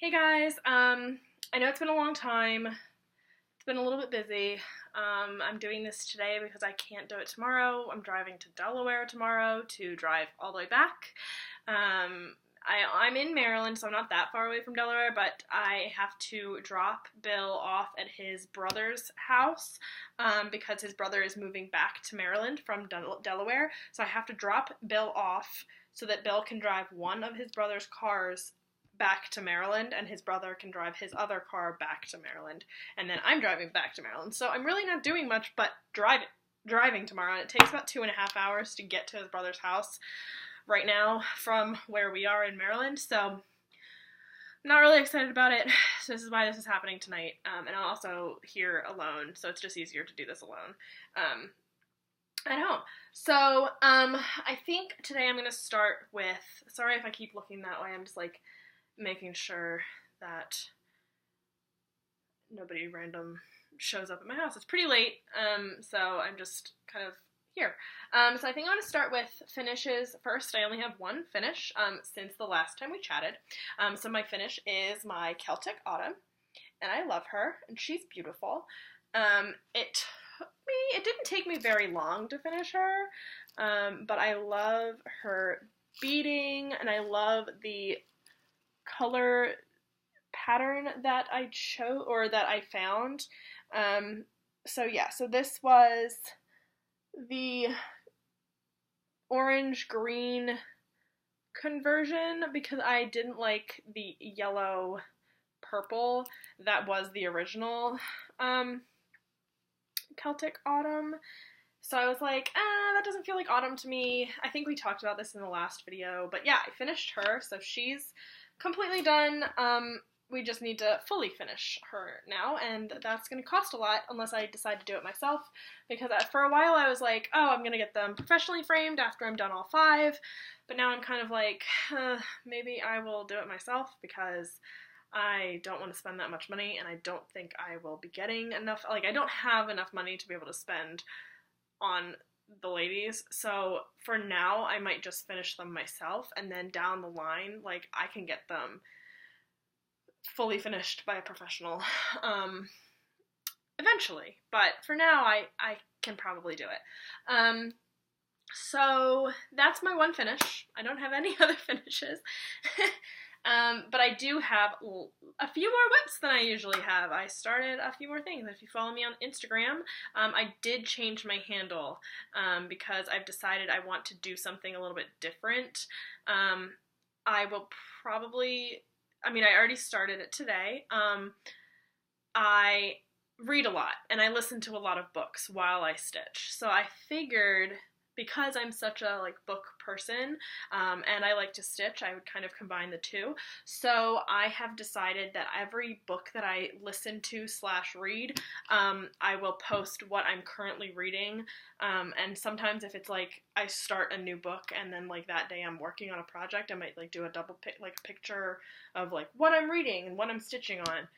Hey guys, I know it's been a long time. It's been a little bit busy. I'm doing this today because I can't do it tomorrow. I'm driving to Delaware tomorrow to drive all the way back. I'm in Maryland, so I'm not that far away from Delaware, but I have to drop Bill off at his brother's house because his brother is moving back to Maryland from Delaware. So I have to drop Bill off so that Bill can drive one of his brother's cars back to Maryland, and his brother can drive his other car back to Maryland, and then I'm driving back to Maryland. So I'm really not doing much but driving tomorrow, and it takes about 2.5 hours to get to his brother's house right now from where we are in Maryland, so I'm not really excited about it. So this is why this is happening tonight, and I'm also here alone, so it's just easier to do this alone at home. So I think today I'm going to start with, sorry if I keep looking that way, I'm just like making sure that nobody random shows up at my house. It's pretty late, so I'm just kind of here. So I think I'm going to start with finishes first. I only have one finish since the last time we chatted. So my finish is my Celtic Autumn, and I love her, and she's beautiful. It didn't take me very long to finish her, but I love her beading, and I love the color pattern that I chose, or that I found. So yeah, so this was the orange-green conversion because I didn't like the yellow-purple that was the original Celtic Autumn. So I was like, that doesn't feel like autumn to me. I think we talked about this in the last video, but yeah, I finished her, so she's completely done. We just need to fully finish her now, and that's going to cost a lot unless I decide to do it myself, because for a while I was like, oh, I'm going to get them professionally framed after I'm done all 5, but now I'm kind of like, maybe I will do it myself because I don't want to spend that much money, and I don't think I will be getting enough, like, I don't have enough money to be able to spend on the ladies, so for now I might just finish them myself, and then down the line, like, I can get them fully finished by a professional eventually, but for now I can probably do it. So that's my one finish. I don't have any other finishes. But I do have a few more whips than I usually have. I started a few more things. If you follow me on Instagram, I did change my handle because I've decided I want to do something a little bit different. I will probably, I already started it today. I read a lot, and I listen to a lot of books while I stitch. So I figured, because I'm such a book person, and I like to stitch, I would kind of combine the two. So I have decided that every book that I listen to / read, I will post what I'm currently reading. And sometimes if it's I start a new book and then that day I'm working on a project, I might do a double picture of what I'm reading and what I'm stitching on.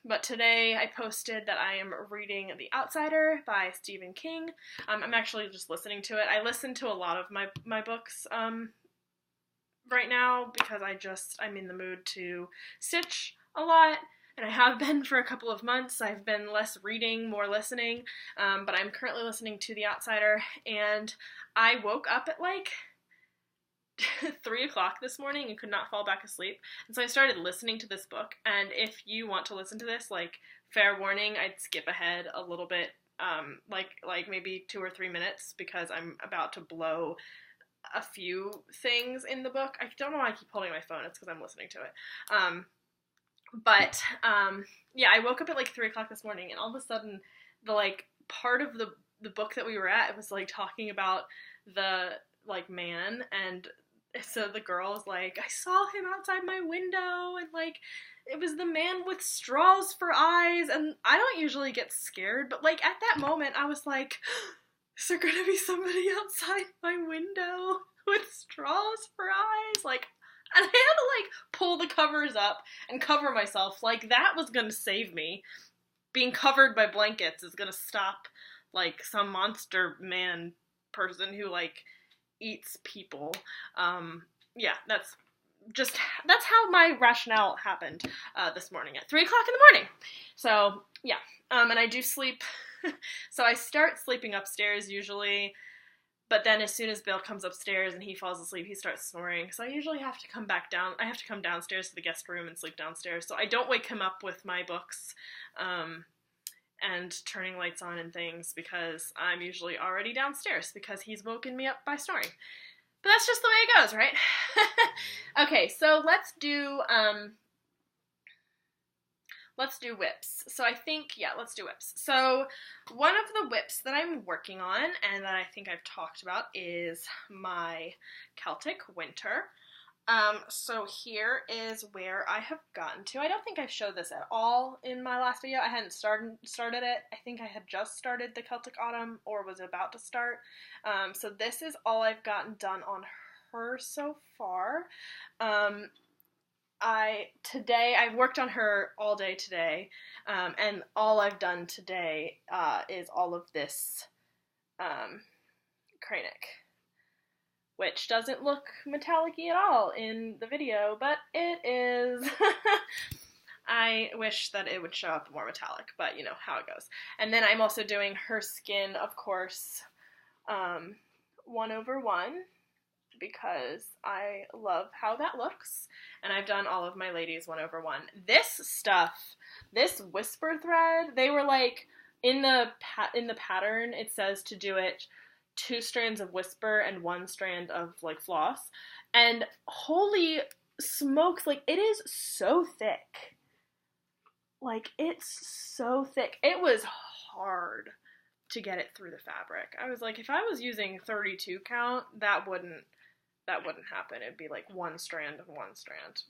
But today I posted that I am reading The Outsider by Stephen King. I'm actually just listening to it. I listen to a lot of my books right now because I'm in the mood to stitch a lot, and I have been for a couple of months. I've been less reading, more listening, but I'm currently listening to The Outsider, and I woke up at 3 o'clock this morning and could not fall back asleep, and so I started listening to this book. And if you want to listen to this, fair warning, I'd skip ahead a little bit, maybe 2 or 3 minutes, because I'm about to blow a few things in the book. I don't know why I keep holding my phone, it's because I'm listening to it. Yeah, I woke up at 3 o'clock this morning, and all of a sudden the part of the book that we were at, it was talking about the man, and so the girl was I saw him outside my window, and it was the man with straws for eyes, and I don't usually get scared, but at that moment I was like, is there gonna be somebody outside my window with straws for eyes? And I had to pull the covers up and cover myself. That was gonna save me. Being covered by blankets is gonna stop some monster man person who eats people. Yeah, that's just, that's how my rationale happened this morning at 3 o'clock in the morning. So, yeah. And I do sleep, so I start sleeping upstairs usually, but then as soon as Bill comes upstairs and he falls asleep, he starts snoring. So I usually have to come back down. I have to come downstairs to the guest room and sleep downstairs. So I don't wake him up with my books and turning lights on and things, because I'm usually already downstairs because he's woken me up by snoring. But that's just the way it goes, right? Okay, so let's do whips. So I think, yeah, let's do whips. So one of the whips that I'm working on and that I think I've talked about is my Celtic Winter. So here is where I have gotten to. I don't think I showed this at all in my last video. I hadn't started it. I think I had just started the Celtic Autumn or was about to start. So this is all I've gotten done on her so far. I've worked on her all day today, and all I've done today is all of this Kreinik, which doesn't look metallic-y at all in the video, but it is. I wish that it would show up more metallic, but you know how it goes. And then I'm also doing her skin, of course, 1/1, because I love how that looks, and I've done all of my ladies 1/1. This stuff, this whisper thread, they were like, in the pattern, it says to do it 2 strands of whisper and 1 strand of, like, floss, and holy smokes, like, it is so thick. Like, it's so thick. It was hard to get it through the fabric. I was like, if I was using 32 count, that wouldn't happen. It'd be like 1 strand and 1 strand,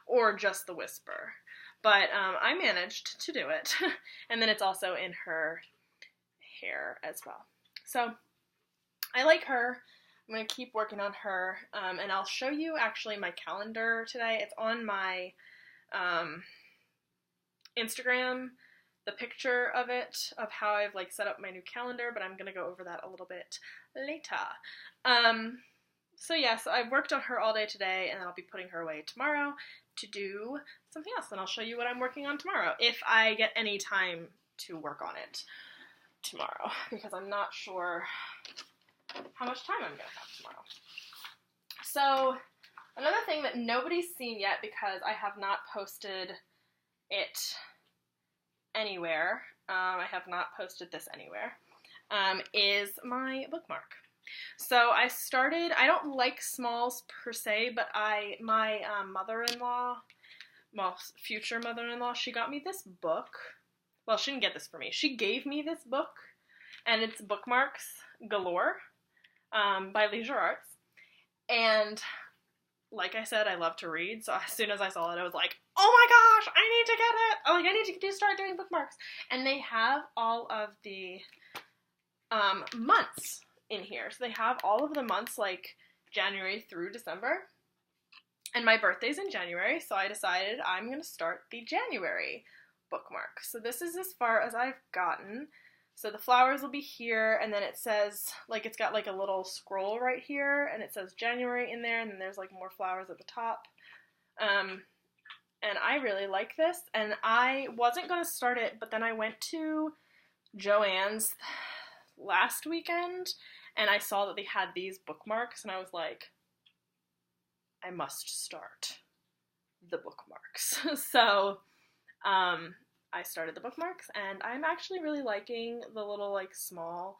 or just the whisper. But I managed to do it. And then it's also in her hair as well. So I like her. I'm going to keep working on her, and I'll show you actually my calendar today. It's on my Instagram, the picture of it, of how I've like set up my new calendar, but I'm going to go over that a little bit later. So yeah, so I've worked on her all day today, and then I'll be putting her away tomorrow to do something else, and I'll show you what I'm working on tomorrow, if I get any time to work on it tomorrow, because I'm not sure how much time I'm going to have tomorrow. So, another thing that nobody's seen yet, because I have not posted it anywhere, I have not posted this anywhere, is my bookmark. So I don't like smalls per se, but my mother-in-law, well, future mother-in-law, she got me this book. Well, she didn't get this for me. She gave me this book, and it's Bookmarks Galore by Leisure Arts. And like I said, I love to read, so as soon as I saw it, I was like, oh my gosh, I need to get it! Like, I need to start doing bookmarks. And they have all of the months in here. So they have all of the months, like January through December. And my birthday's in January, so I decided I'm going to start the January bookmark. So this is as far as I've gotten. So the flowers will be here, and then it says, like, it's got like a little scroll right here, and it says January in there, and then there's like more flowers at the top. And I really like this, and I wasn't going to start it, but then I went to Joann's last weekend, and I saw that they had these bookmarks, and I was like, I must start the bookmarks. So, I started the bookmarks, and I'm actually really liking the little, like, small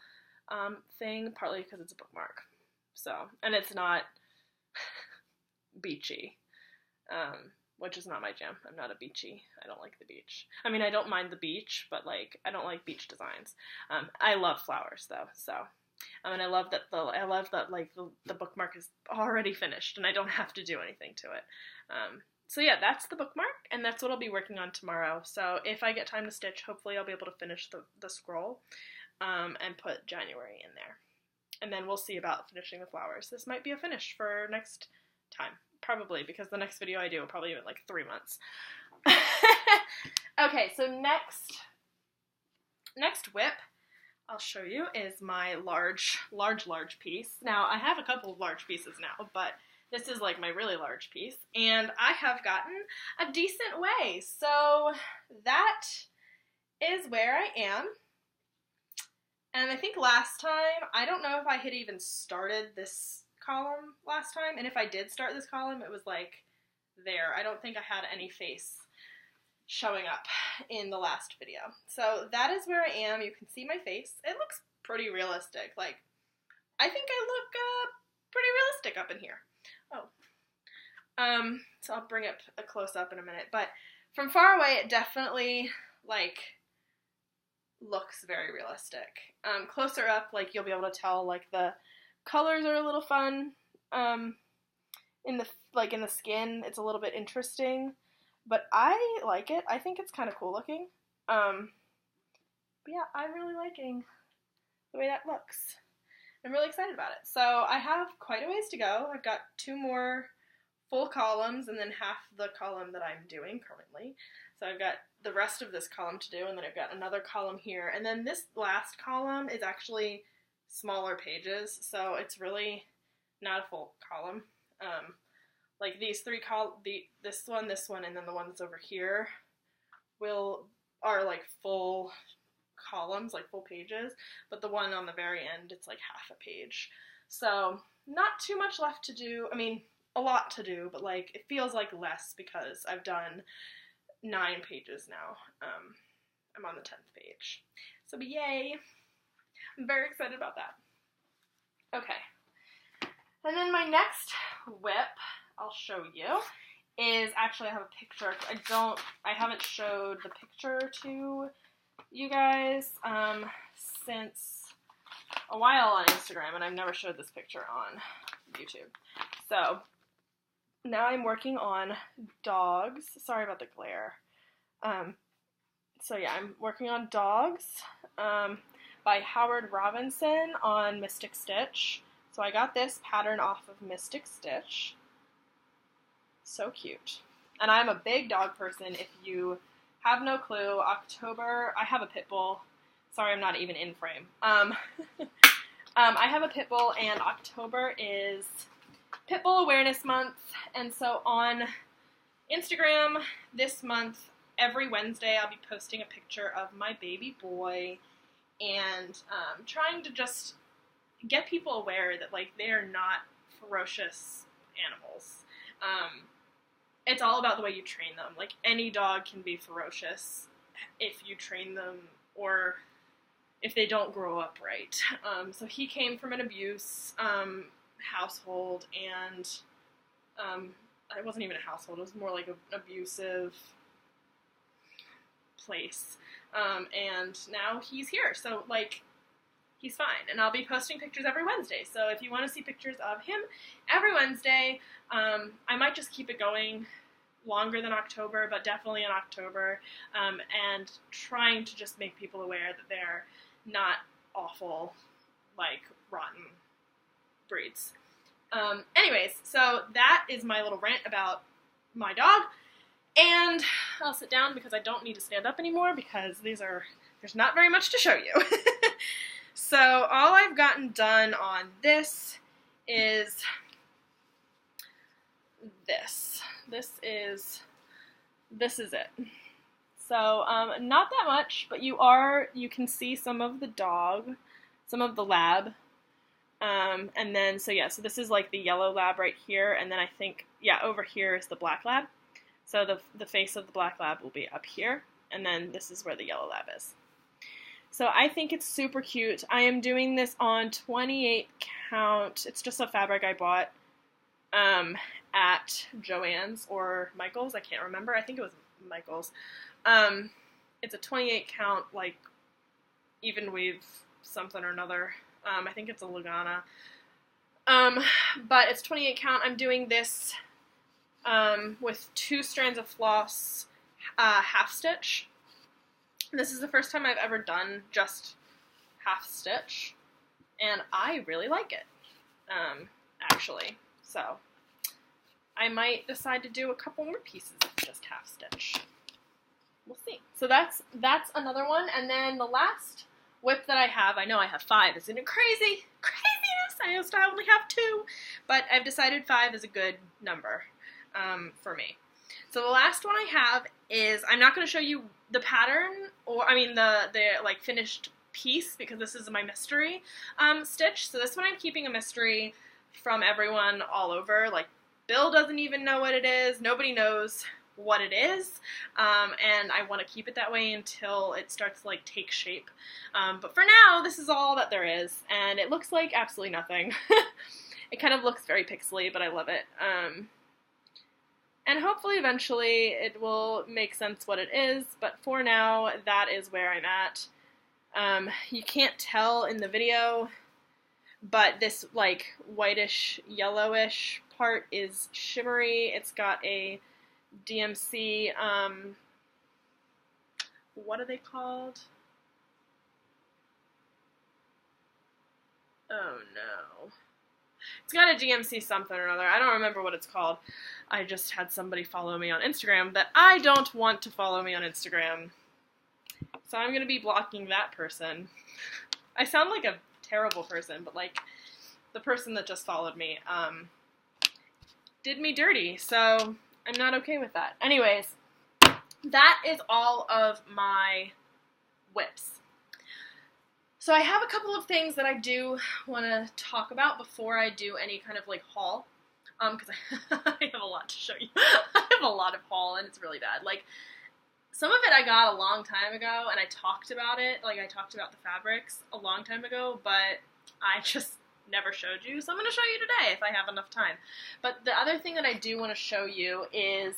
thing, partly because it's a bookmark. So, and it's not beachy, which is not my jam. I'm not a beachy. I don't like the beach. I mean, I don't mind the beach, but, like, I don't like beach designs. I love flowers, though, so. And I love that the bookmark is already finished, and I don't have to do anything to it. So yeah, that's the bookmark, and that's what I'll be working on tomorrow. So if I get time to stitch, hopefully I'll be able to finish the scroll, and put January in there. And then we'll see about finishing the flowers. This might be a finish for next time, probably, because the next video I do will probably be in like 3 months. Okay, so next whip I'll show you is my large piece. Now, I have a couple of large pieces now, but This is like my really large piece, and I have gotten a decent way. So that is where I am. And I think last time, I don't know if I had even started this column last time, and if I did start this column, it was like there. I don't think I had any face showing up in the last video. So that is where I am. You can see my face. It looks pretty realistic. Like, I think I look pretty realistic up in here. Oh. So I'll bring up a close-up in a minute, but from far away, it definitely, like, looks very realistic. Closer up, like, you'll be able to tell, like, the colors are a little fun. In the skin, it's a little bit interesting, but I like it. I think it's kind of cool looking. But yeah, I'm really liking the way that looks. I'm really excited about it. So I have quite a ways to go. I've got 2 more full columns and then half the column that I'm doing currently. So I've got the rest of this column to do, and then I've got another column here. And then this last column is actually smaller pages, so it's really not a full column. Like these 3 this one, and then the one that's over here are like full columns, like full pages, but the one on the very end, it's like half a page. So not too much left to do. I mean, a lot to do, but like it feels like less because I've done 9 pages now. I'm on the 10th page. So yay! I'm very excited about that. Okay. And then my next whip I'll show you is actually I have a picture. I haven't showed the picture to you guys since a while on Instagram, and I've never showed this picture on YouTube. So now I'm working on dogs. Sorry about the glare. So yeah, I'm working on dogs by Howard Robinson on Mystic Stitch. So I got this pattern off of Mystic Stitch. So cute. And I'm a big dog person. If you have no clue, October, I have a pit bull. Sorry, I'm not even in frame. I have a pit bull, and October is Pit Bull Awareness Month. And so on Instagram this month, every Wednesday, I'll be posting a picture of my baby boy and trying to just get people aware that, like, they are not ferocious animals. It's all about the way you train them. Like, any dog can be ferocious if you train them or if they don't grow up right. So he came from an abuse household, and it wasn't even a household. It was more like an abusive place. And now he's here. So, like, he's fine. And I'll be posting pictures every Wednesday. So if you want to see pictures of him every Wednesday, I might just keep it going longer than October, but definitely in October, and trying to just make people aware that they're not awful, like, rotten breeds. Anyways, so that is my little rant about my dog, and I'll sit down because I don't need to stand up anymore because there's not very much to show you. So all I've gotten done on this is this. This is it. So not that much, but you can see some of the dog, some of the lab, and then so this is like the yellow lab right here, and then I think over here is the black lab. So the face of the black lab will be up here, and then this is where the yellow lab is. So I think it's super cute. I am doing this on 28 count. It's just a fabric I bought at Joann's or Michael's. I can't remember. I think it was Michael's. It's a 28 count, like, even weave something or another. I think it's a Lugana. But it's 28 count. I'm doing this with 2 strands of floss, half stitch. This is the first time I've ever done just half stitch, and I really like it, actually. So I might decide to do a couple more pieces of just half stitch. We'll see. So that's another one, and then the last whip that I have. I know I have 5. Isn't it crazy? Craziness! I used to only have 2. But I've decided 5 is a good number for me. So the last one I have is, I'm not going to show you the pattern, or I mean the like finished piece, because this is my mystery stitch. So this one I'm keeping a mystery from everyone all over. Like, Bill doesn't even know what it is. Nobody knows what it is, and I want to keep it that way until it starts to like take shape. But for now, this is all that there is, and it looks like absolutely nothing. It kind of looks very pixely, but I love it. And hopefully eventually it will make sense what it is, but for now, that is where I'm at. You can't tell in the video, but this like whitish, yellowish part is shimmery. It's got a DMC, what are they called? Oh no. It's got a DMC something or another. I don't remember what it's called. I just had somebody follow me on Instagram that I don't want to follow me on Instagram. So I'm going to be blocking that person. I sound like a terrible person, but like the person that just followed me did me dirty, so I'm not okay with that. Anyways, that is all of my whips. So I have a couple of things that I do want to talk about before I do any kind of like haul, because I have a lot to show you. I have a lot of haul, and it's really bad. Like, some of it I got a long time ago, and I talked about it, like I talked about the fabrics a long time ago, but I just never showed you, so I'm going to show you today if I have enough time. But the other thing that I do want to show you is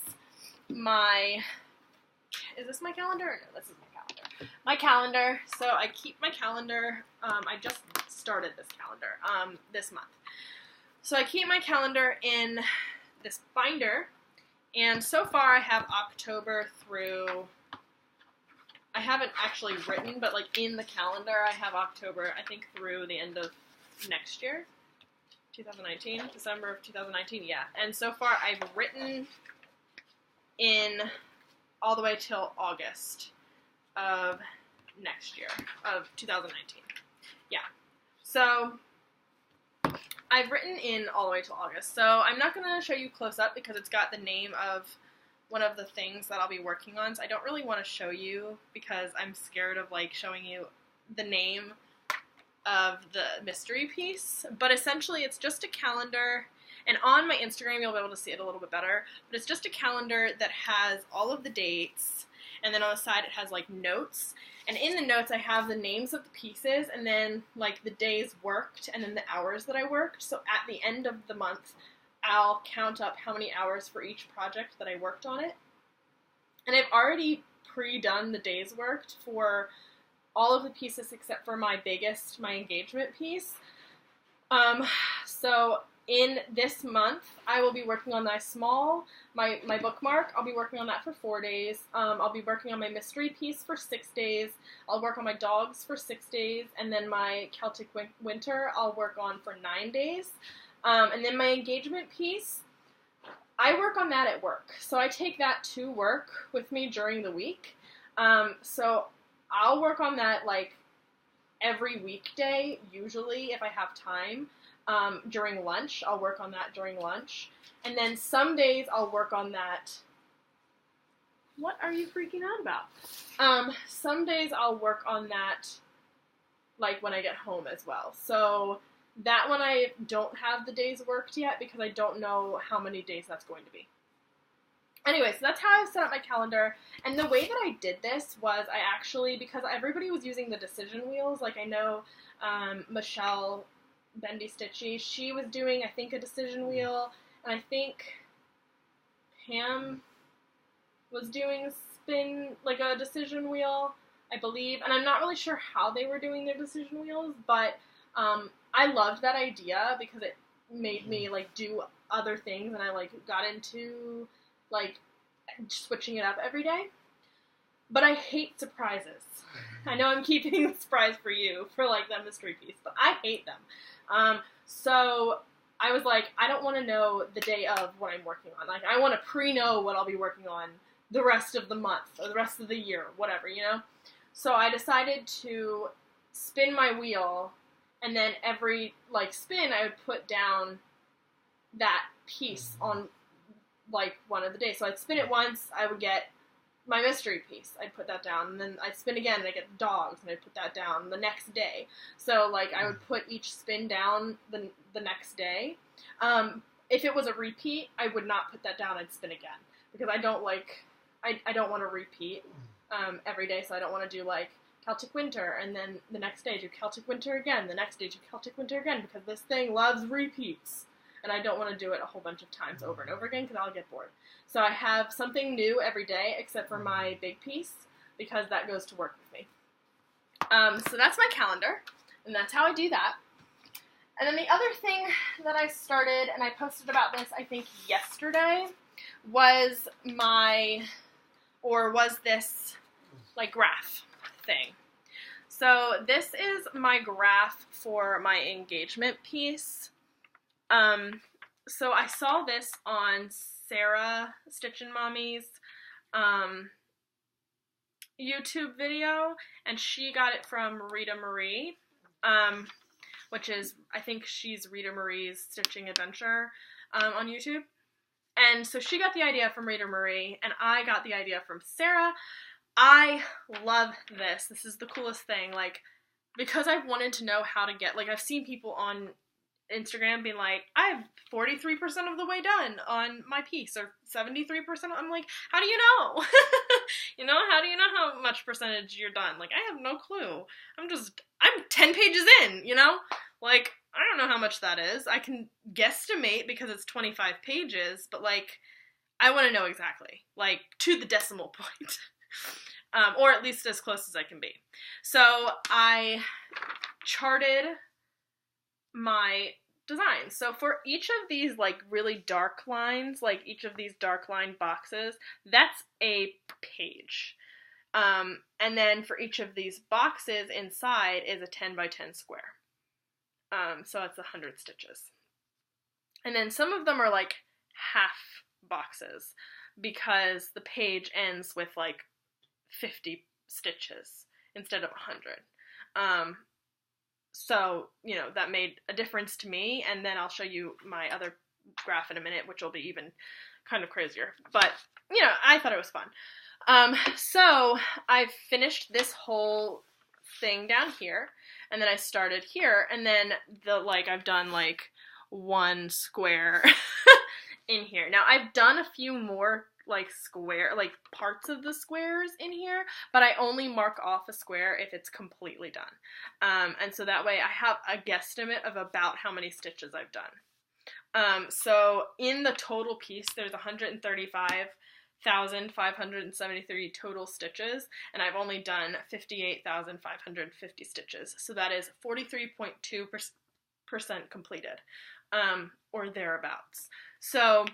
my, is this my calendar? No, this is my calendar. My calendar, so I keep my calendar, I just started this calendar this month. So I keep my calendar in this binder, and so far I have October through, I haven't actually written, but like in the calendar I have October, I think through the end of next year, 2019, December of 2019, yeah. And so far I've written in all the way till August of next year, of 2019. Yeah. So I've written in all the way till August. So I'm not going to show you close up because it's got the name of one of the things that I'll be working on. So I don't really want to show you because I'm scared of like showing you the name of the mystery piece, but essentially it's just a calendar, and on my Instagram you'll be able to see it a little bit better, but it's just a calendar that has all of the dates, and then on the side it has like notes, and in the notes I have the names of the pieces, and then like the days worked, and then the hours that I worked, so at the end of the month I'll count up how many hours for each project that I worked on it, and I've already pre-done the days worked for all of the pieces except for my biggest, my engagement piece. So in this month, I will be working on my bookmark. I'll be working on that for 4 days. I'll be working on my mystery piece for 6 days. I'll work on my dogs for 6 days. And then my Celtic Winter, I'll work on for 9 days. And then my engagement piece, I work on that at work. So I take that to work with me during the week. So I'll work on that like every weekday, usually, if I have time, during lunch. I'll work on that during lunch. And then some days I'll work on that. What are you freaking out about? Some days I'll work on that like when I get home as well. So that one I don't have the days worked yet because I don't know how many days that's going to be. Anyway, so that's how I set up my calendar, and the way that I did this was I actually, because everybody was using the decision wheels, like I know Michelle Bendy Stitchy, she was doing, I think, a decision wheel, and I think Pam was doing spin, like a decision wheel, I believe, and I'm not really sure how they were doing their decision wheels, but I loved that idea because it made me, like, do other things, and I, like, got into like switching it up every day. But I hate surprises. I know I'm keeping the surprise for you for like that mystery piece, but I hate them. So I was like, I don't want to know the day of what I'm working on. Like, I want to pre-know what I'll be working on the rest of the month or the rest of the year, whatever, you know? So I decided to spin my wheel, and then every, like, spin I would put down that piece on, like, one of the days. So I'd spin it once, I would get my mystery piece. I'd put that down, and then I'd spin again, and I'd get the dogs, and I'd put that down the next day. So, like, I would put each spin down the next day. If it was a repeat, I would not put that down, I'd spin again. Because I don't like, I don't want to repeat every day, so I don't want to do, like, Celtic Winter, and then the next day do Celtic Winter again, the next day do Celtic Winter again, because this thing loves repeats. And I don't want to do it a whole bunch of times over and over again, because I'll get bored. So I have something new every day, except for my big piece, because that goes to work with me. So that's my calendar, and that's how I do that. And then the other thing that I started, and I posted about this, I think, yesterday, was this, like, graph thing. So this is my graph for my engagement piece. So I saw this on Sarah Stitchin' Mommy's YouTube video, and she got it from Rita Marie, which is, I think she's Rita Marie's Stitching Adventure on YouTube. And so she got the idea from Rita Marie, and I got the idea from Sarah. I love this. This is the coolest thing. Like, because I've wanted to know how to get, like, I've seen people on Instagram being like, I'm 43% of the way done on my piece, or 73%. I'm like, how do you know? You know, how do you know how much percentage you're done? Like, I have no clue. I'm 10 pages in, you know? Like, I don't know how much that is. I can guesstimate because it's 25 pages, but, like, I want to know exactly, like, to the decimal point. Or at least as close as I can be. So I charted my design. So for each of these, like, really dark lines, like each of these dark line boxes, that's a page. And then for each of these boxes inside is a 10 by 10 square. So it's 100 stitches. And then some of them are like half boxes because the page ends with like 50 stitches instead of 100. So, you know, that made a difference to me, and then I'll show you my other graph in a minute, which will be even kind of crazier. But, you know, I thought it was fun. So I've finished this whole thing down here, and then I started here, and then I've done like one square in here. Now I've done a few more like parts of the squares in here, but I only mark off a square if it's completely done. And so that way I have a guesstimate of about how many stitches I've done. So in the total piece, there's 135,573 total stitches, and I've only done 58,550 stitches. So that is 43.2% completed, or thereabouts. So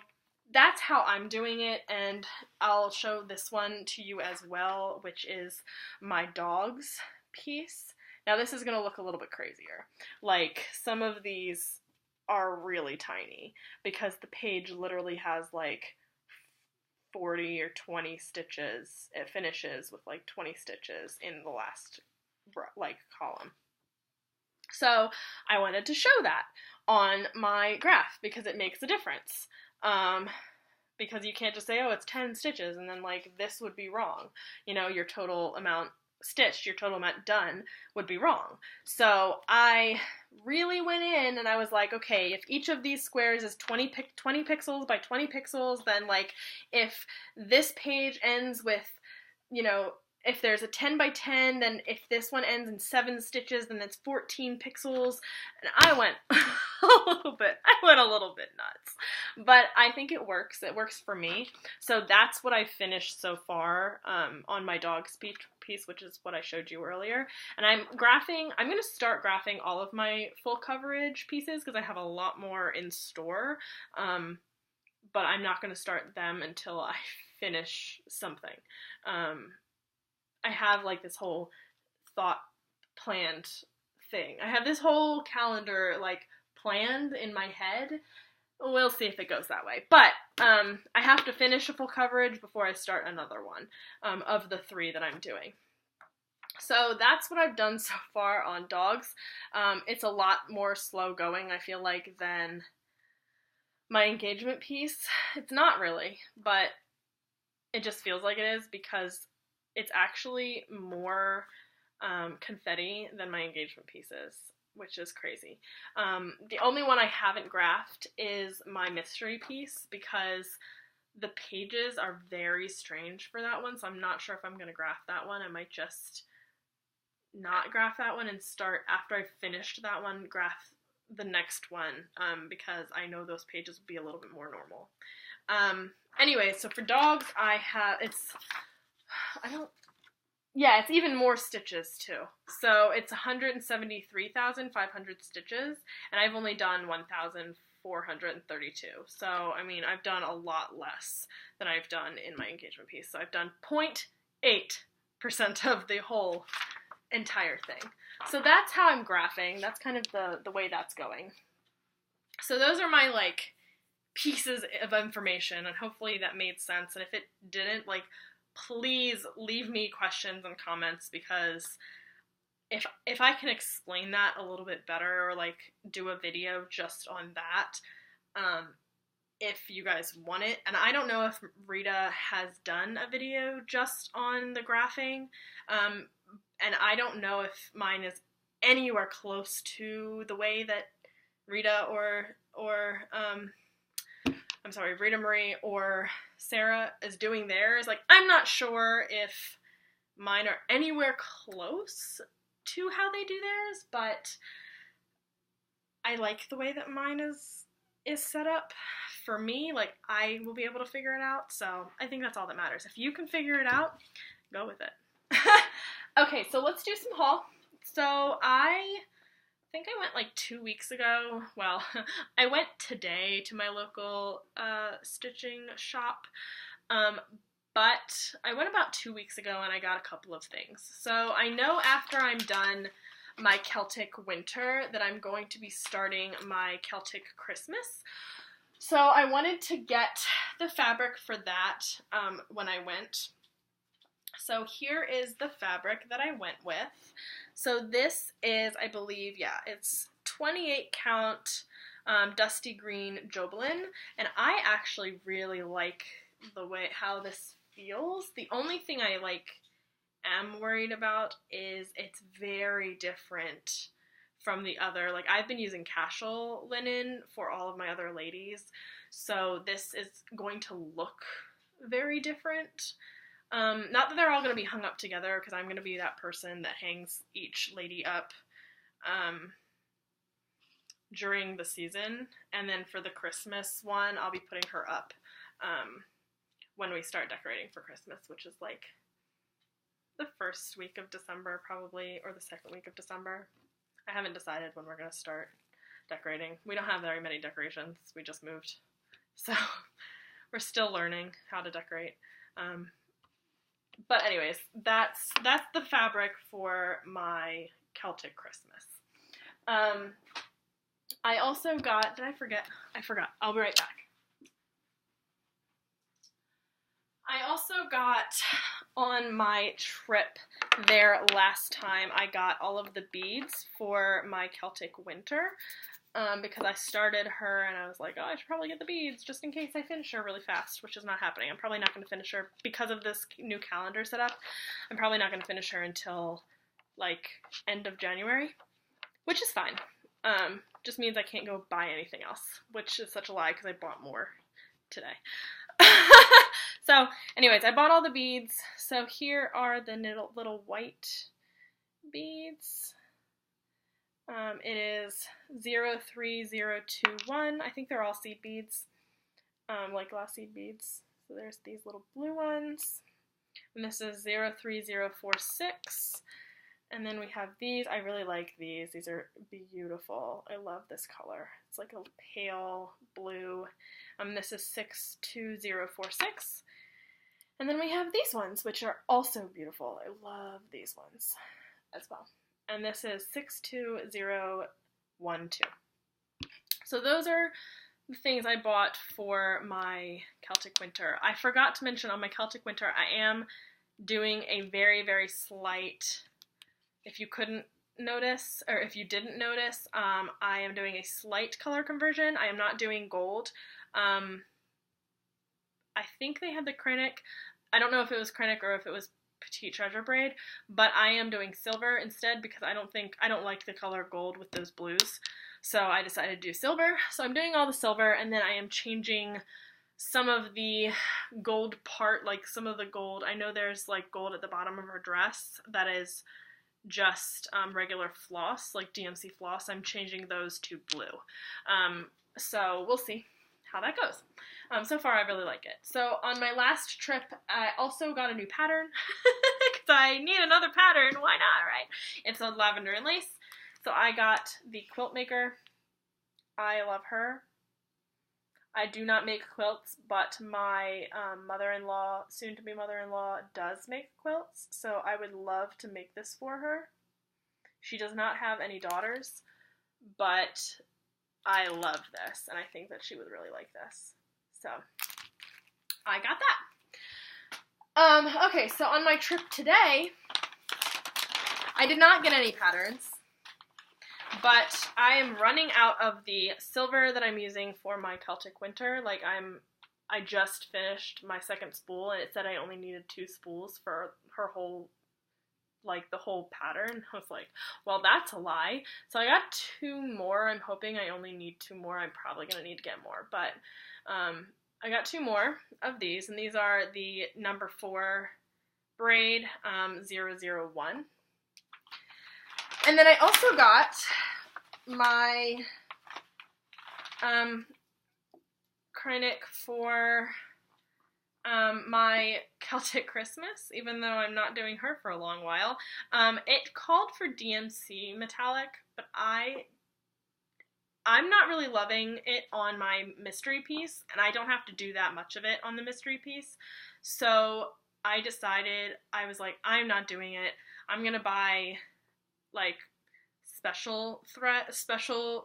that's how I'm doing it, and I'll show this one to you as well, which is my dog's piece. Now this is going to look a little bit crazier. Like, some of these are really tiny, because the page literally has like 40 or 20 stitches. It finishes with like 20 stitches in the last like column. So I wanted to show that on my graph because it makes a difference. Because you can't just say, oh, it's 10 stitches, and then, like, this would be wrong. You know, your total amount stitched, your total amount done would be wrong. So I really went in and I was like, okay, if each of these squares is 20 pixels by 20 pixels, then, like, if this page ends with, you know, if there's a 10 by 10, then if this one ends in 7 stitches, then that's 14 pixels. And I went a little bit nuts. But I think it works. It works for me. So that's what I finished so far on my dog's piece, which is what I showed you earlier. And I'm going to start graphing all of my full coverage pieces because I have a lot more in store. But I'm not going to start them until I finish something. I have, like, this whole planned thing. I have this whole calendar, like, planned in my head. We'll see if it goes that way. But I have to finish a full coverage before I start another one of the 3 that I'm doing. So that's what I've done so far on dogs. It's a lot more slow going, I feel like, than my engagement piece. It's not really, but it just feels like it is because it's actually more confetti than my engagement pieces, which is crazy. The only one I haven't graphed is my mystery piece because the pages are very strange for that one, so I'm not sure if I'm going to graph that one. I might just not graph that one and start, after I've finished that one, graph the next one, because I know those pages will be a little bit more normal. Anyway, so for dogs, it's even more stitches too. So it's 173,500 stitches, and I've only done 1,432. So, I mean, I've done a lot less than I've done in my engagement piece. So I've done 0.8% of the whole entire thing. So that's how I'm graphing. That's kind of the way that's going. So those are my, like, pieces of information, and hopefully that made sense. And if it didn't, like, please leave me questions and comments, because if I can explain that a little bit better, or like do a video just on that, if you guys want it. And I don't know if Rita has done a video just on the graphing, and I don't know if mine is anywhere close to the way that Rita Rita Marie or Sarah is doing theirs. Like, I'm not sure if mine are anywhere close to how they do theirs, but I like the way that mine is set up. For me, like, I will be able to figure it out, so I think that's all that matters. If you can figure it out, go with it. Okay, so let's do some haul. So I think I went like 2 weeks ago. Well, I went today to my local stitching shop, but I went about 2 weeks ago and I got a couple of things. So I know after I'm done my Celtic Winter that I'm going to be starting my Celtic Christmas. So I wanted to get the fabric for that when I went. So here is the fabric that I went with. So this is, I believe, it's 28 count dusty green Jobelin, and I actually really like the way how this feels. The only thing I am worried about is it's very different from the other. Like, I've been using casual linen for all of my other ladies, so this is going to look very different. Not that they're all going to be hung up together, because I'm going to be that person that hangs each lady up during the season, and then for the Christmas one, I'll be putting her up when we start decorating for Christmas, which is like the first week of December probably, or the second week of December. I haven't decided when we're going to start decorating. We don't have very many decorations. We just moved, so we're still learning how to decorate. But anyways, that's the fabric for my Celtic Christmas. I also got, did I forget? I forgot. I'll be right back. I also got, on my trip there last time, I got all of the beads for my Celtic Winter, because I started her and I was like, oh, I should probably get the beads just in case I finish her really fast, which is not happening. I'm probably not going to finish her because of this new calendar setup. I'm probably not going to finish her until like end of January, which is fine. Just means I can't go buy anything else, which is such a lie because I bought more today. So anyways, I bought all the beads. So here are the little white beads. It is 03021. I think they're all seed beads, like glass seed beads. So there's these little blue ones. And this is 03046. And then we have these. I really like these. These are beautiful. I love this color. It's like a pale blue. This is 62046. And then we have these ones, which are also beautiful. I love these ones as well. And this is 62012. So those are the things I bought for my Celtic Winter. I forgot to mention on my Celtic Winter, I am doing a very, very slight if you couldn't notice, or if you didn't notice, I am doing a slight color conversion. I am not doing gold. I think they had the Krennic. I don't know if it was Krennic or if it was Petite Treasure Braid, but I am doing silver instead because I don't like the color gold with those blues. So I decided to do silver. So I'm doing all the silver, and then I am changing some of the gold part, like some of the gold. I know there's like gold at the bottom of her dress that is just regular floss, like DMC floss. I'm changing those to blue. So we'll see how that goes. So far, I really like it. So on my last trip, I also got a new pattern, because I need another pattern. Why not, right? It's a lavender and lace. So I got the quilt maker. I love her. I do not make quilts, but my mother-in-law, soon-to-be mother-in-law, does make quilts, so I would love to make this for her. She does not have any daughters, but I love this, and I think that she would really like this. So, I got that. Okay, so on my trip today, I did not get any patterns, but I am running out of the silver that I'm using for my Celtic Winter. Like, I just finished my second spool, and it said I only needed 2 spools for her whole, like, the whole pattern. I was like, well, that's a lie. So I got 2 more. I'm hoping I only need 2 more. I'm probably going to need to get more, but I got 2 more of these, and these are the number 4 braid 001. And then I also got my Krennic for my Celtic Christmas, even though I'm not doing her for a long while. It called for DMC metallic, but I'm not really loving it on my mystery piece, and I don't have to do that much of it on the mystery piece. So I decided, I was like, I'm not doing it. I'm gonna buy like special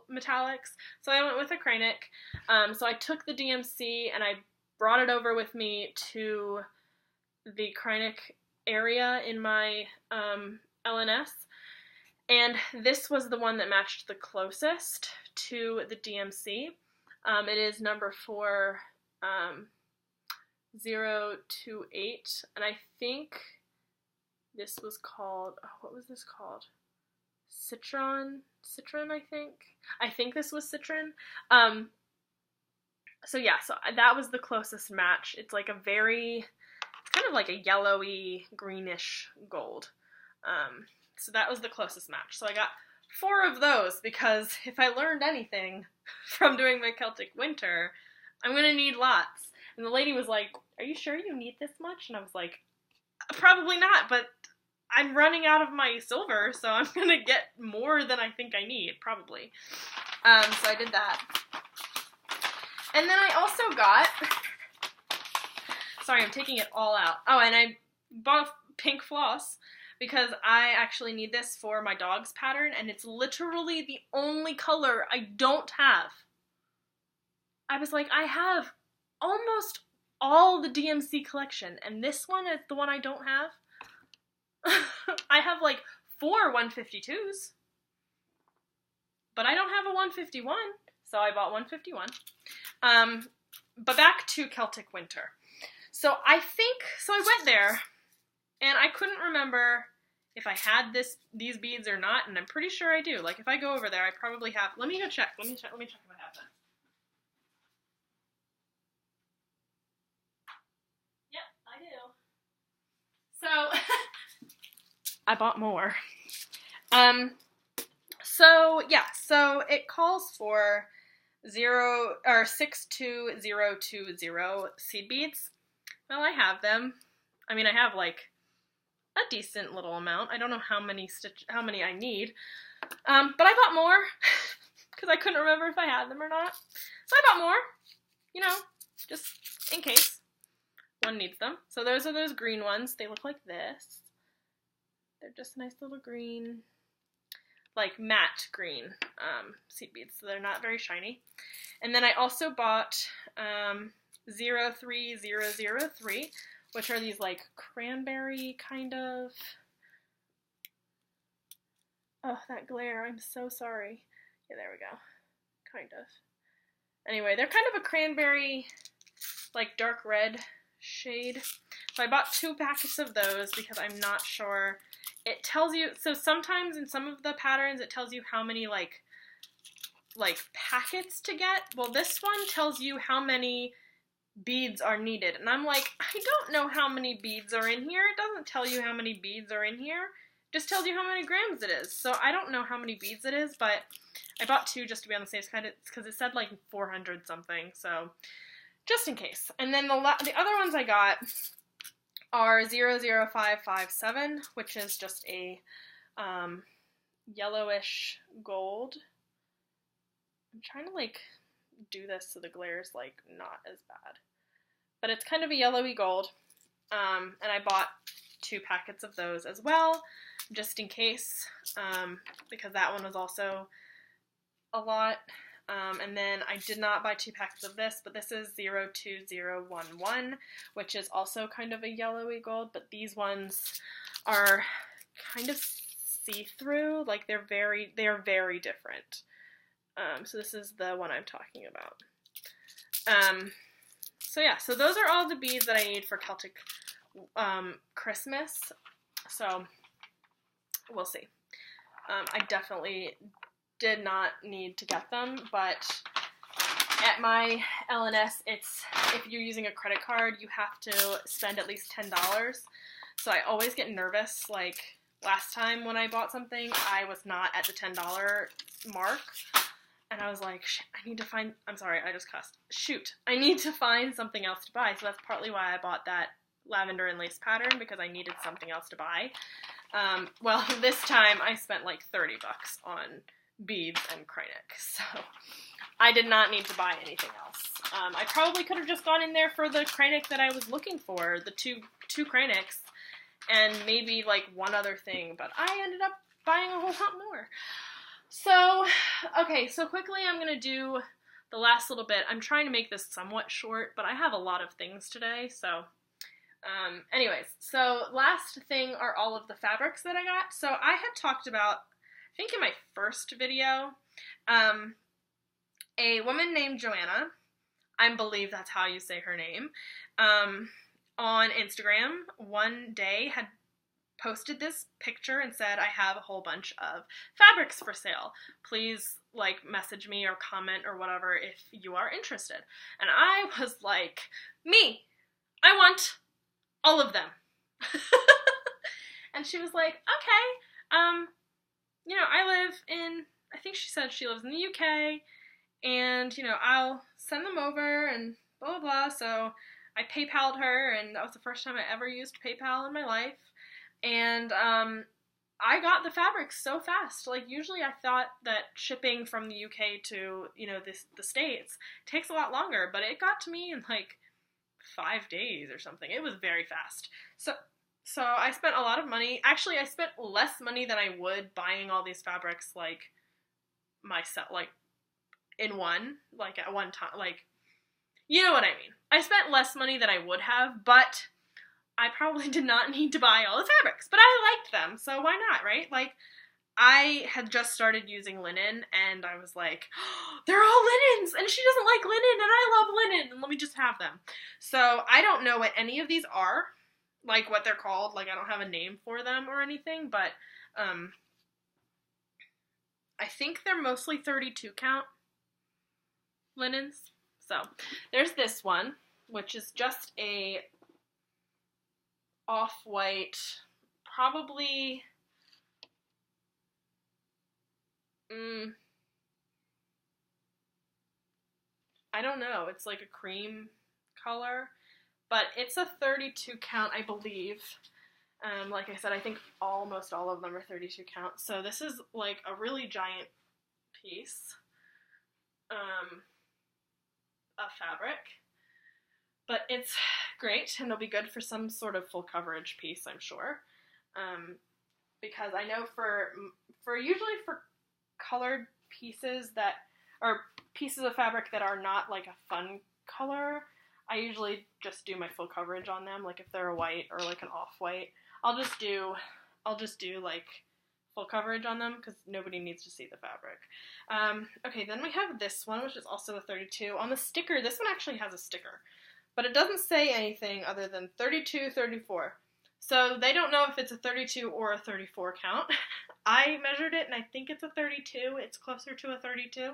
metallics. So I went with a Krennic. So I took the DMC and I brought it over with me to the Krennic area in my LNS. And this was the one that matched the closest to the DMC. It is number 4, 028, and I think this was called, what was this called? Citron, I think. I think this was Citron. So yeah, so that was the closest match. It's like it's kind of like a yellowy, greenish gold. So that was the closest match. So I got 4 of those, because if I learned anything from doing my Celtic Winter, I'm gonna need lots. And the lady was like, are you sure you need this much? And I was like, probably not, but I'm running out of my silver, so I'm gonna get more than I think I need, probably. So I did that. And then I also got, sorry, I'm taking it all out. Oh, and I bought pink floss, because I actually need this for my dog's pattern, and it's literally the only color I don't have. I was like, I have almost all the DMC collection, and this one is the one I don't have. I have like 4 152s, but I don't have a 151, so I bought 151. But back to Celtic Winter. So I went there, and I couldn't remember if I had these beads or not, and I'm pretty sure I do. Like, if I go over there, I probably have. Let me go check. Let me check if I have them. Yep, I do. So I bought more. So yeah, so it calls for 62020 seed beads. Well, I have them. I mean, I have like a decent little amount. I don't know how many I need. But I bought more because I couldn't remember if I had them or not. So I bought more, you know, just in case one needs them. So those are those green ones. They look like this. They're just nice little green, like matte green seed beads. So they're not very shiny. And then I also bought 03003, 03003, which are these like cranberry kind of Oh, that glare, I'm so sorry. Yeah, there we go. Kind of. Anyway, they're kind of a cranberry, like dark red shade. So I bought 2 packets of those because I'm not sure. It tells you, so sometimes in some of the patterns it tells you how many like packets to get. Well, this one tells you how many beads are needed. And I'm like, I don't know how many beads are in here. It doesn't tell you how many beads are in here. It just tells you how many grams it is. So I don't know how many beads it is, but I bought 2 just to be on the safe side because it said like 400 something. So just in case. And then the other ones I got are 00557, which is just a yellowish gold. I'm trying to like do this so the glare's like not as bad. But it's kind of a yellowy gold. And I bought 2 packets of those as well, just in case, because that one was also a lot. And then I did not buy 2 packets of this, but this is 02011, which is also kind of a yellowy gold, but these ones are kind of see-through, like they are very different. So this is the one I'm talking about. So yeah, so those are all the beads that I need for Celtic Christmas. So we'll see. I definitely did not need to get them, but at my LNS, it's, if you're using a credit card, you have to spend at least $10. So I always get nervous. Like last time when I bought something, I was not at the $10 mark. And I was like, I need to find, I'm sorry, I just cussed. Shoot, I need to find something else to buy. So that's partly why I bought that lavender and lace pattern, because I needed something else to buy. Well, this time I spent like $30 on beads and Kreinik, so I did not need to buy anything else. I probably could have just gone in there for the Kreinik that I was looking for, the two Kreiniks, and maybe like one other thing, but I ended up buying a whole lot more. So, okay, so quickly I'm going to do the last little bit. I'm trying to make this somewhat short, but I have a lot of things today, so anyways, so last thing are all of the fabrics that I got. So I had talked about, I think in my first video, a woman named Joanna, I believe that's how you say her name, on Instagram one day had posted this picture and said, I have a whole bunch of fabrics for sale. Please like message me or comment or whatever if you are interested. And I was like, me, I want all of them. And she was like, okay, you know, I live in, I think she said she lives in the UK, and, you know, I'll send them over and blah, blah, blah. So I PayPal'd her, and that was the first time I ever used PayPal in my life. And I got the fabrics so fast. Like, usually I thought that shipping from the UK to, you know, the States takes a lot longer, but it got to me in like 5 days or something. It was very fast. So I spent a lot of money. Actually, I spent less money than I would buying all these fabrics, like, myself, like, in one, like, at one time, like, you know what I mean. I spent less money than I would have, but I probably did not need to buy all the fabrics, but I liked them, so why not, right? Like, I had just started using linen, and I was like, oh, they're all linens, and she doesn't like linen, and I love linen, and let me just have them. So I don't know what any of these are, like what they're called, like I don't have a name for them or anything, but I think they're mostly 32 count linens. So there's this one, which is just a off-white, probably, I don't know, it's like a cream color, but it's a 32 count, I believe. Like I said, I think almost all of them are 32 count, so this is like a really giant piece of fabric. But it's great, and it'll be good for some sort of full coverage piece, I'm sure. Because I know for usually for colored pieces that, or pieces of fabric that are not like a fun color, I usually just do my full coverage on them. Like if they're a white or like an off-white, I'll just do like full coverage on them because nobody needs to see the fabric. Okay, then we have this one, which is also a 32. On the sticker, this one actually has a sticker, but it doesn't say anything other than 32, 34. So they don't know if it's a 32 or a 34 count. I measured it and I think it's a 32. It's closer to a 32.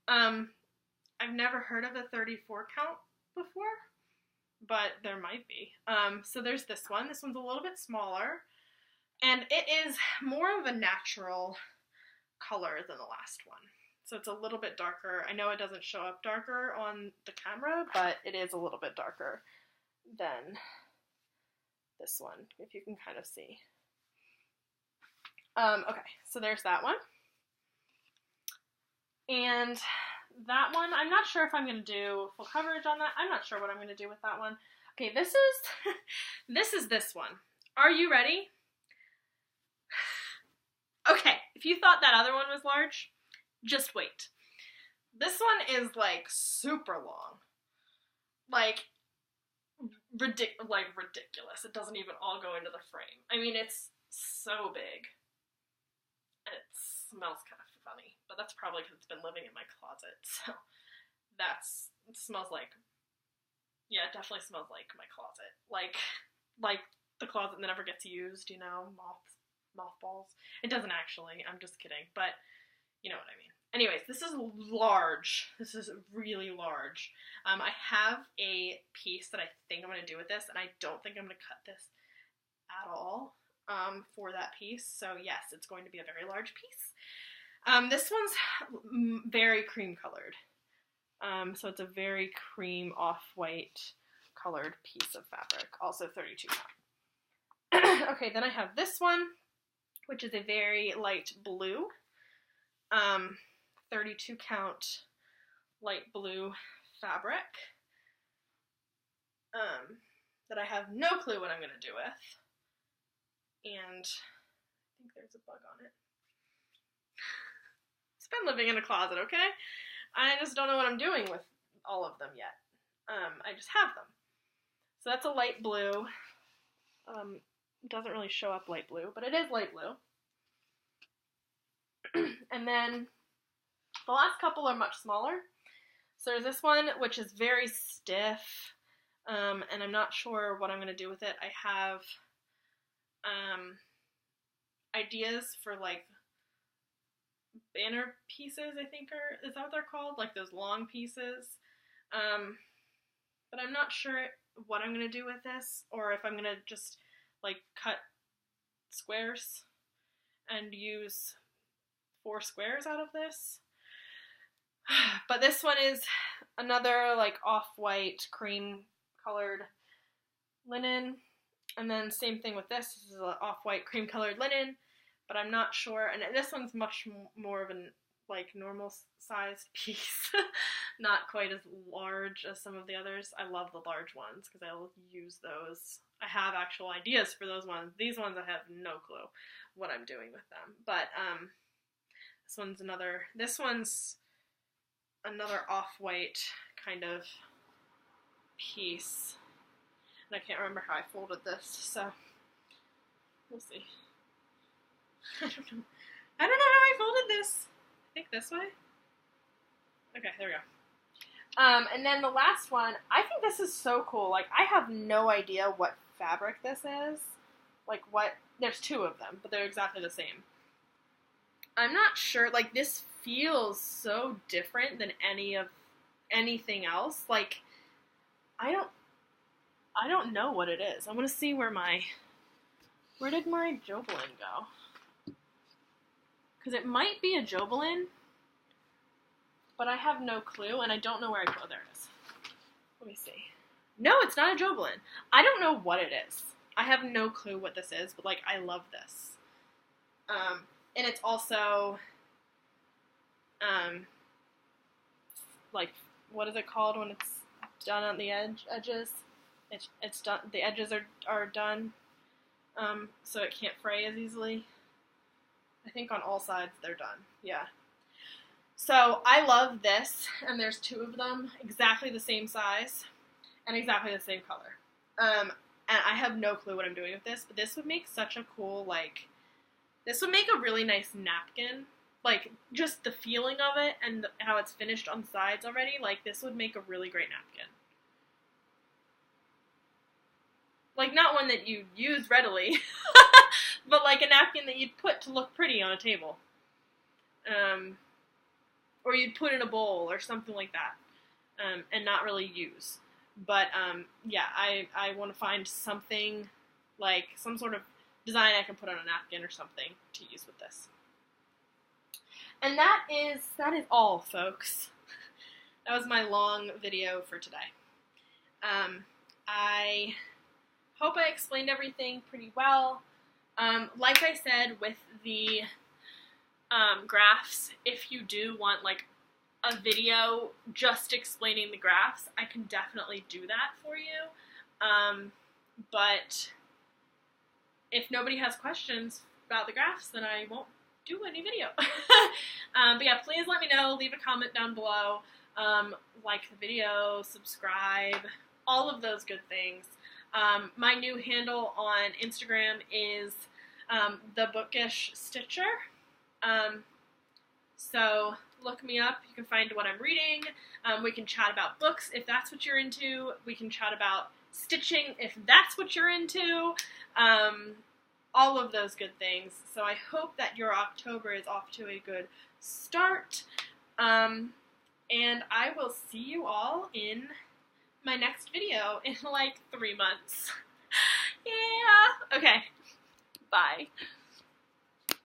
I've never heard of a 34 count before, but there might be. So there's this one. This one's a little bit smaller, and it is more of a natural color than the last one. So it's a little bit darker. I know it doesn't show up darker on the camera, but it is a little bit darker than this one, if you can kind of see. Okay, so there's that one. And that one, I'm not sure if I'm going to do full coverage on that. I'm not sure what I'm going to do with that one. Okay, this is this one. Are you ready? Okay, if you thought that other one was large, just wait. This one is like super long. Like ridiculous. It doesn't even all go into the frame. I mean, it's so big. And it smells kind of funny, but that's probably because it's been living in my closet. So it smells like, yeah, it definitely smells like my closet. Like the closet that never gets used, you know, mothballs. It doesn't actually, I'm just kidding, but you know what I mean. Anyways, this is large. This is really large. I have a piece that I think I'm going to do with this, and I don't think I'm going to cut this at all for that piece. So yes, it's going to be a very large piece. This one's very cream colored. So it's a very cream off-white colored piece of fabric, also 32 count. Okay, then I have this one, which is a very light blue. 32 count light blue fabric that I have no clue what I'm going to do with. And I think there's a bug on it. It's been living in a closet, okay? I just don't know what I'm doing with all of them yet. I just have them. So that's a light blue. It doesn't really show up light blue, but it is light blue. And then the last couple are much smaller. So there's this one, which is very stiff, and I'm not sure what I'm going to do with it. I have ideas for, like, banner pieces, I think, is that what they're called? Like those long pieces. But I'm not sure what I'm going to do with this, or if I'm going to just, like, cut squares and use 4 squares out of this. But this one is another, like, off-white cream colored linen, and then same thing with this. This is an off-white cream colored linen, but I'm not sure. And this one's much more of an, like, normal sized piece, not quite as large as some of the others. I love the large ones because I'll use those. I have actual ideas for those ones. These ones I have no clue what I'm doing with them. But this one's another off-white kind of piece. And I can't remember how I folded this, so we'll see. I don't know how I folded this. I think this way? Okay, there we go. And then the last one, I think this is so cool. Like, I have no idea what fabric this is. Like, there's 2 of them, but they're exactly the same. I'm not sure, like, this feels so different than anything else. Like, I don't know what it is. I want to see where did my Jobelin go? Because it might be a Jobelin, but I have no clue, and I don't know where oh, there it is. Let me see. No, it's not a Jobelin. I don't know what it is. I have no clue what this is, but, like, I love this. And it's also, like, what is it called when it's done on the edges? It's done. The edges are done, so it can't fray as easily. I think on all sides they're done. Yeah. So I love this, and there's 2 of them, exactly the same size, and exactly the same color. And I have no clue what I'm doing with this, but this would make such a cool, like, This would make a really nice napkin. Like, just the feeling of it and how it's finished on the sides already, like, this would make a really great napkin. Like, not one that you use readily, but like a napkin that you'd put to look pretty on a table. Or you'd put in a bowl or something like that, and not really use. But, yeah, I want to find something, like, some sort of design I can put on a napkin or something to use with this. And that is all, folks. That was my long video for today. I hope I explained everything pretty well. Like I said, with the graphs, if you do want, like, a video just explaining the graphs, I can definitely do that for you. But if nobody has questions about the graphs, then I won't do any video. But yeah, please let me know, leave a comment down below, like the video, subscribe, all of those good things. My new handle on Instagram is the Bookish Stitcher. So look me up, you can find what I'm reading, we can chat about books if that's what you're into, we can chat about stitching if that's what you're into, all of those good things. So I hope that your October is off to a good start, and I will see you all in my next video in like 3 months. Yeah, okay, bye.